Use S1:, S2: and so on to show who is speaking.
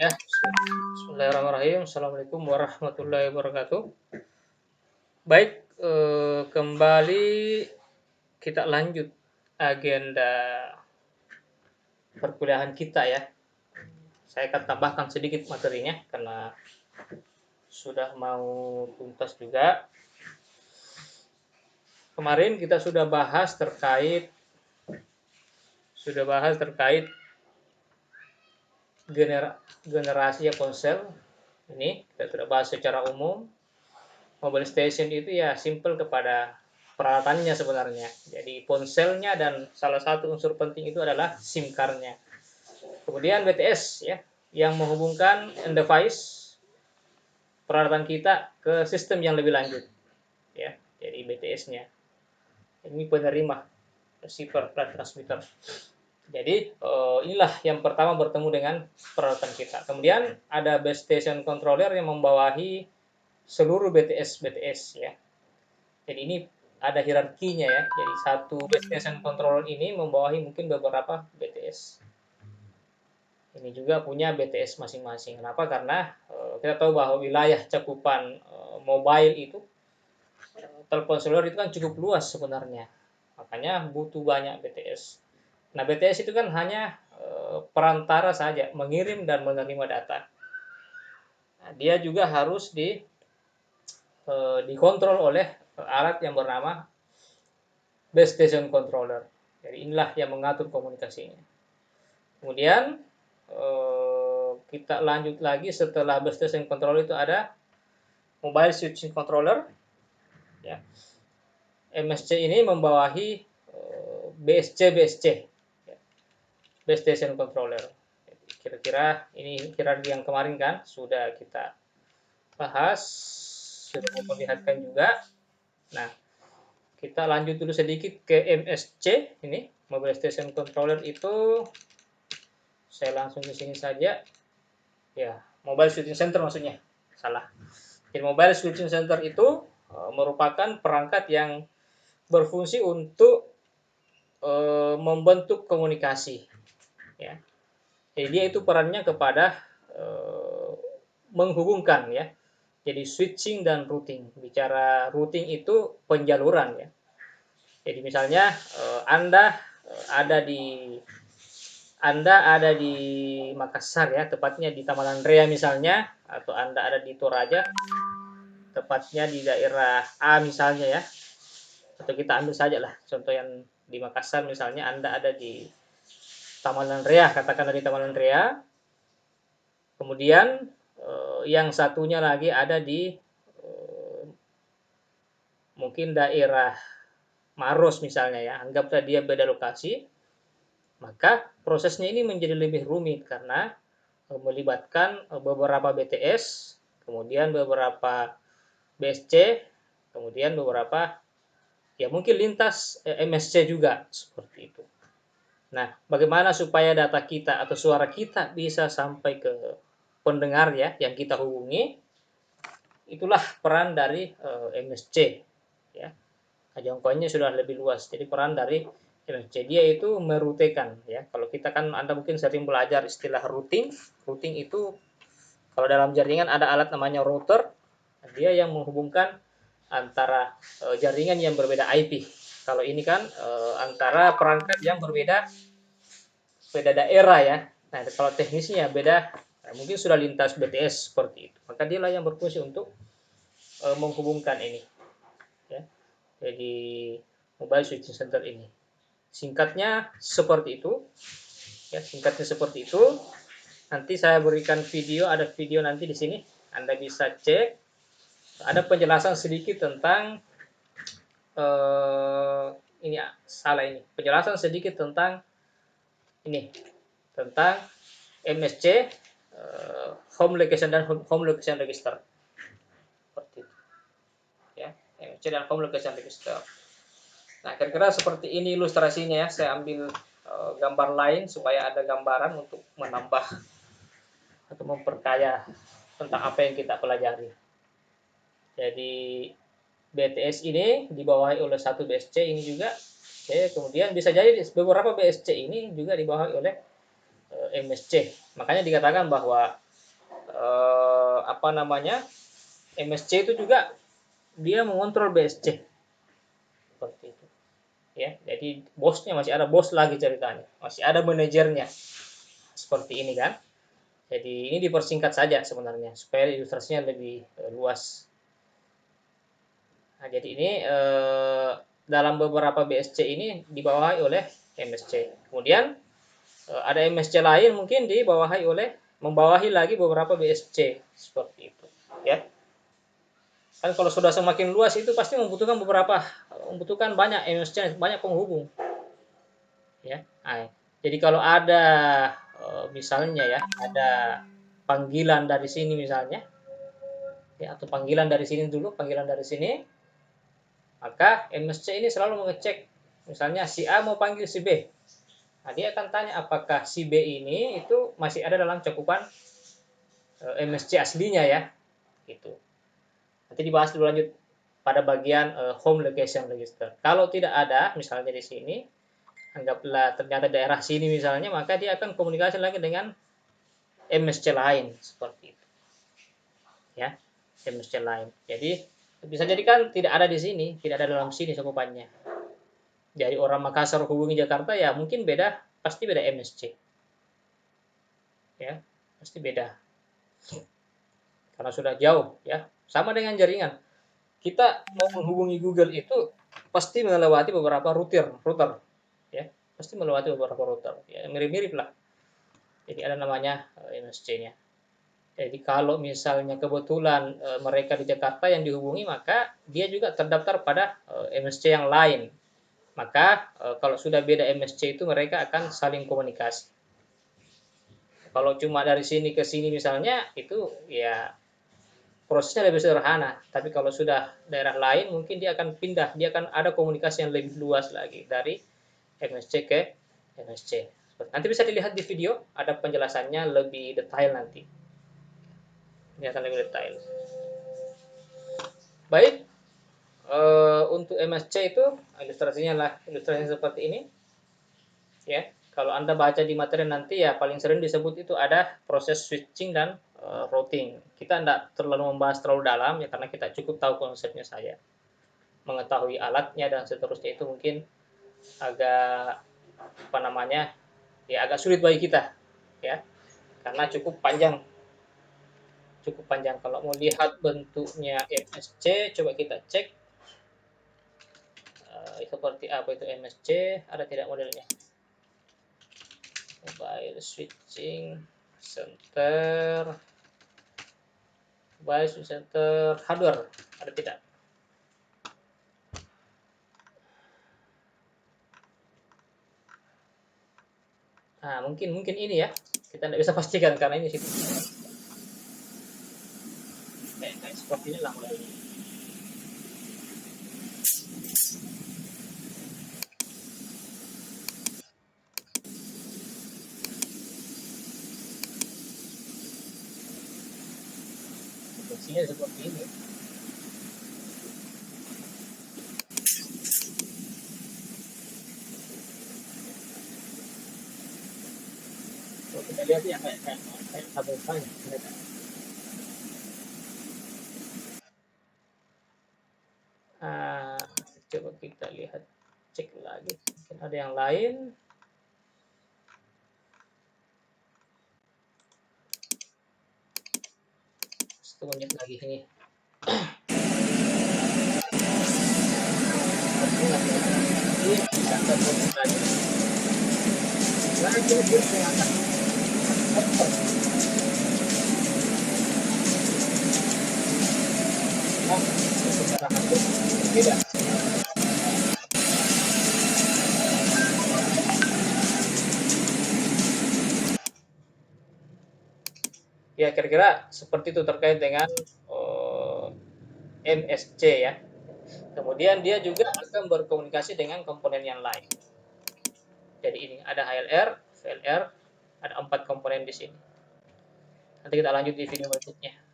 S1: Ya, bismillahirrahmanirrahim. Assalamualaikum warahmatullahi wabarakatuh. Baik, kembali kita lanjut agenda perkuliahan kita ya. Saya akan tambahkan sedikit materinya karena sudah mau tuntas juga. Kemarin kita sudah bahas terkait generasi ya ponsel. Ini kita sudah bahas secara umum. Mobile station itu ya simple kepada peralatannya sebenarnya. Jadi ponselnya dan salah satu unsur penting itu adalah SIM card-nya. Kemudian BTS ya, yang menghubungkan device peralatan kita ke sistem yang lebih lanjut ya. Jadi BTS-nya ini penerima receiver dan transmitter. Jadi inilah yang pertama bertemu dengan peralatan kita. Kemudian ada base station controller yang membawahi seluruh BTS ya. Jadi ini ada hierarkinya ya. Jadi satu base station controller ini membawahi mungkin beberapa BTS. Ini juga punya BTS masing-masing. Kenapa? Karena kita tahu bahwa wilayah cakupan mobile itu telepon seluler itu kan cukup luas sebenarnya. Makanya butuh banyak BTS. Nah, BTS itu kan hanya perantara saja, mengirim dan menerima data. Nah, dia juga harus dikontrol oleh alat yang bernama base station controller. Jadi inilah yang mengatur komunikasinya. Kemudian kita lanjut lagi setelah base station controller itu ada mobile switching controller. Ya. MSC ini membawahi BSC, ya. Base station controller. Kira-kira ini hierarki yang kemarin kan sudah kita bahas, sudah memperlihatkan juga. Nah, kita lanjut dulu sedikit ke MSC ini, mobile station controller itu saya langsung ke sini saja. Ya, mobile switching center maksudnya. Salah. Jadi mobile switching center itu merupakan perangkat yang berfungsi untuk membentuk komunikasi. Ya. Jadi dia itu perannya kepada menghubungkan ya. Jadi switching dan routing. Bicara routing itu penjaluran ya. Jadi misalnya Anda ada di Makassar ya, tepatnya di Taman Andrea misalnya, atau Anda ada di Toraja, tepatnya di daerah A misalnya ya. Atau kita ambil saja lah contoh yang di Makassar misalnya, Anda ada di Taman Andrea, katakanlah di Taman Andrea. Kemudian yang satunya lagi ada di mungkin daerah Maros misalnya ya, anggaplah dia beda lokasi, maka prosesnya ini menjadi lebih rumit karena melibatkan beberapa BTS, kemudian beberapa BSC, kemudian beberapa ya mungkin lintas MSC juga seperti itu. Nah, bagaimana supaya data kita atau suara kita bisa sampai ke pendengar ya yang kita hubungi? Itulah peran dari MSC ya. Jangkauannya sudah lebih luas. Jadi peran dari MSC dia itu merutekan ya. Kalau kita kan Anda mungkin sering belajar istilah routing. Routing itu kalau dalam jaringan ada alat namanya router. Dia yang menghubungkan antara jaringan yang berbeda IP. Kalau ini kan antara perangkat yang beda daerah ya. Nah, kalau teknisnya beda, nah, mungkin sudah lintas BTS seperti itu. Maka dialah yang berfungsi untuk menghubungkan ini. Ya. Jadi mobile switching center ini. Singkatnya seperti itu. Ya, singkatnya seperti itu. Nanti saya berikan video, ada video nanti di sini. Anda bisa cek. Ada penjelasan sedikit tentang ini salah ini. Penjelasan sedikit tentang ini tentang MSC home location dan home location register. Seperti itu. Ya, MSC dan home location register. Nah, kira-kira seperti ini ilustrasinya ya. Saya ambil gambar lain supaya ada gambaran untuk menambah atau memperkaya tentang apa yang kita pelajari. Jadi BTS ini dibawahi oleh satu BSC ini juga. Kemudian bisa jadi beberapa BSC ini juga dibawahi oleh MSC. Makanya dikatakan bahwa apa namanya, MSC itu juga dia mengontrol BSC seperti itu ya. Jadi bosnya masih ada, bos lagi ceritanya, masih ada manajernya seperti ini kan. Jadi ini dipersingkat saja sebenarnya supaya ilustrasinya lebih luas. Nah, jadi ini dalam beberapa BSC ini dibawahi oleh MSC. Kemudian ada MSC lain mungkin membawahi lagi beberapa BSC seperti itu ya. Kan kalau sudah semakin luas itu pasti membutuhkan banyak MSC, banyak penghubung ya. Nah, jadi kalau ada misalnya ya, ada panggilan dari sini misalnya ya, atau panggilan dari sini dulu, panggilan dari sini, maka MSC ini selalu mengecek misalnya si A mau panggil si B. Nah, dia akan tanya apakah si B ini itu masih ada dalam cakupan MSC aslinya ya, gitu. Nanti dibahas dulu lanjut pada bagian home location register. Kalau tidak ada, misalnya di sini, anggaplah ternyata daerah sini misalnya, maka dia akan komunikasi lagi dengan MSC lain seperti itu, ya, MSC lain. Jadi bisa jadi kan tidak ada di sini, tidak ada dalam sini cakupannya. Jadi orang Makassar hubungi Jakarta ya mungkin beda, pasti beda MSC, ya, pasti beda. Karena sudah jauh, ya. Sama dengan jaringan. Kita mau menghubungi Google itu pasti melewati beberapa router, ya. Pasti melewati beberapa router, ya, mirip-mirip lah. Jadi ada namanya MSC-nya. Jadi kalau misalnya kebetulan mereka di Jakarta yang dihubungi, maka dia juga terdaftar pada MSC yang lain. Maka kalau sudah beda MSC itu mereka akan saling komunikasi. Kalau cuma dari sini ke sini misalnya, itu ya prosesnya lebih sederhana. Tapi kalau sudah daerah lain, mungkin dia akan pindah, dia akan ada komunikasi yang lebih luas lagi dari MSC ke MSC. Nanti bisa dilihat di video, ada penjelasannya lebih detail nanti. Ini akan lebih detail. Baik, untuk MSC itu ilustrasinya seperti ini. Ya, kalau Anda baca di materi nanti ya paling sering disebut itu ada proses switching dan routing. Kita tidak terlalu membahas terlalu dalam ya karena kita cukup tahu konsepnya saja. Mengetahui alatnya dan seterusnya itu mungkin agak apa namanya? Ya agak sulit bagi kita ya. Karena cukup panjang. Cukup panjang. Kalau mau lihat bentuknya MSC, coba kita cek seperti apa itu MSC, ada tidak modelnya? Mobile switching center, mobile switching center hardware, ada tidak? Nah, mungkin ini ya, kita tidak bisa pastikan karena ini situ. Kayak seperti ini lah modelnya. Fungsinya seperti ini. Kalau kita lihat ya kayak kabel tanya. Coba kita lihat, cek lagi. Mungkin ada yang lain. Satu menit lagi ini. Beda. Ya kira-kira seperti itu terkait dengan MSC ya. Kemudian dia juga akan berkomunikasi dengan komponen yang lain. Jadi ini ada HLR, VLR, ada 4 komponen di sini. Nanti kita lanjut di video berikutnya.